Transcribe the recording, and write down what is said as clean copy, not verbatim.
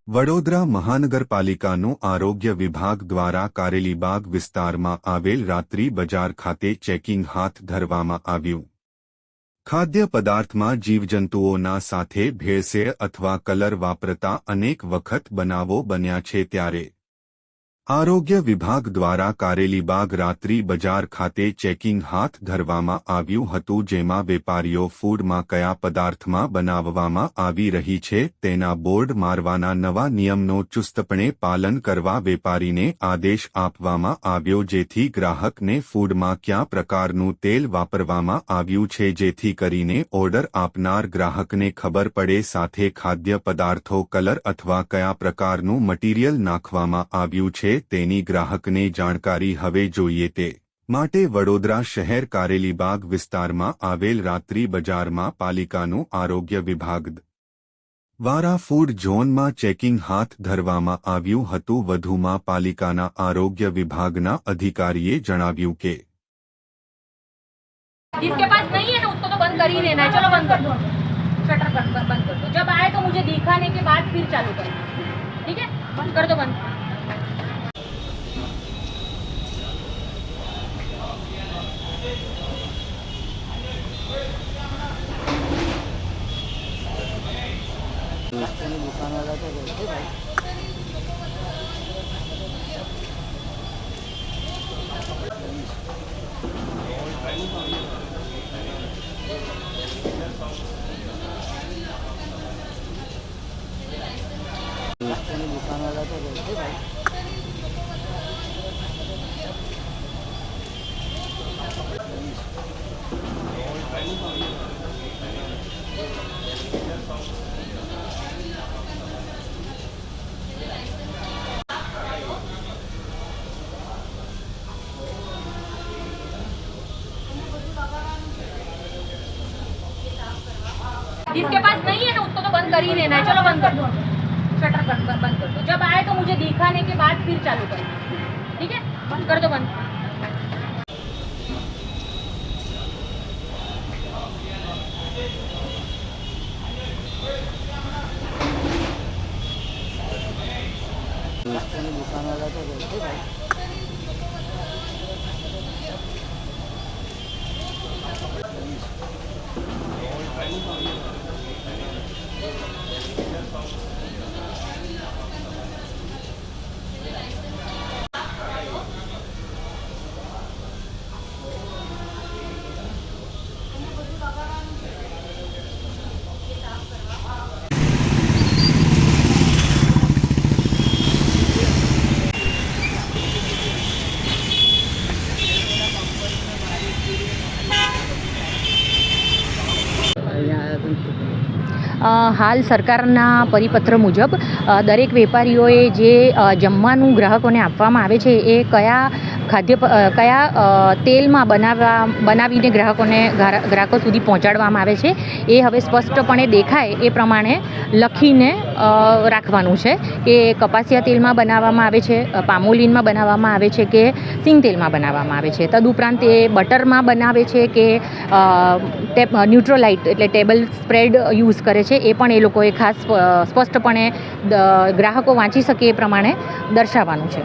વડોદરા મહાનગરપાલિકાનું આરોગ્ય વિભાગ દ્વારા કારેલીબાગ વિસ્તારમાં આવેલ રાત્રિ બજાર ખાતે ચેકિંગ હાથ ધરવામાં આવ્યું. ખાદ્ય પદાર્થમાં જીવજંતુઓના સાથે ભેળસેળ અથવા કલર વાપરતા અનેક વખત બનાવો બન્યા છે, ત્યારે આરોગ્ય વિભાગ દ્વારા કારેલીબાગ રાત્રિ બજાર ખાતે ચેકિંગ હાથ ધરવામાં આવ્યું હતું, જેમાં વેપારીઓ ફૂડમાં કયા પદાર્થમાં બનાવવામાં આવી રહી છે તેના બોર્ડ મારવાના નવા નિયમનો ચુસ્તપણે પાલન કરવા વેપારીને આદેશ આપવામાં આવ્યો, જેથી ગ્રાહકને ફૂડમાં કયા પ્રકારનું તેલ વાપરવામાં આવ્યું છે જેથી કરીને ઓર્ડર આપનાર ગ્રાહકને ખબર પડે, સાથે ખાદ્ય પદાર્થો કલર અથવા કયા પ્રકારનું મટીરીયલ નાખવામાં આવ્યું છે તેની ગ્રાહકને જાણકારી હવે જોઈએ તે માટે વડોદરા શહેર કારેલીબાગ વિસ્તારમાં આવેલ રાત્રિ બજારમાં પાલિકાનું આરોગ્ય વિભાગ દ્વારા ફૂડ ઝોનમાં ચેકિંગ હાથ ધરવામાં આવ્યું હતું. વધુમાં પાલિકાના આરોગ્ય વિભાગના અધિકારીએ જણાવ્યું કે जिसके पास नहीं है ना उसको तो बंद कर ही देना है. चलो बंद कर दो, शटर बंद कर दो. जब आए तो मुझे दिखाने के बाद फिर चालू करें. ठीक है, बंद कर दो. बंद दुकान वाला तो बोलते भाई दुकान वाला तो बोलते भाई जिसके पास नहीं है ना उसको तो बंद कर ही देना है. चलो बंद कर दो, शटर बंद कर दो. जब आए तो मुझे दिखाने के बाद फिर चालू करें. ठीक है, बंद कर दो. बंद दुकान वाला तो बोलते भाई હાલ સરકારના પરિપત્ર મુજબ દરેક વેપારીઓએ જે જમવાનું ગ્રાહકોને આપવામાં આવે છે એ કયા તેલમાં બનાવીને ગ્રાહકો સુધી પહોંચાડવામાં આવે છે એ હવે સ્પષ્ટપણે દેખાય એ પ્રમાણે લખીને રાખવાનું છે કે કપાસિયા તેલમાં બનાવવામાં આવે છે, પામોલીનમાં બનાવવામાં આવે છે કે સિંગ તેલમાં બનાવવામાં આવે છે. તદુપરાંત એ બટરમાં બનાવે છે કે ન્યુટ્રોલાઇટ એટલે ટેબલ સ્પ્રેડ યુઝ કરે છે એ પણ એ લોકોએ ખાસ સ્પષ્ટપણે ગ્રાહકો વાંચી શકે એ પ્રમાણે દર્શાવવાનું છે.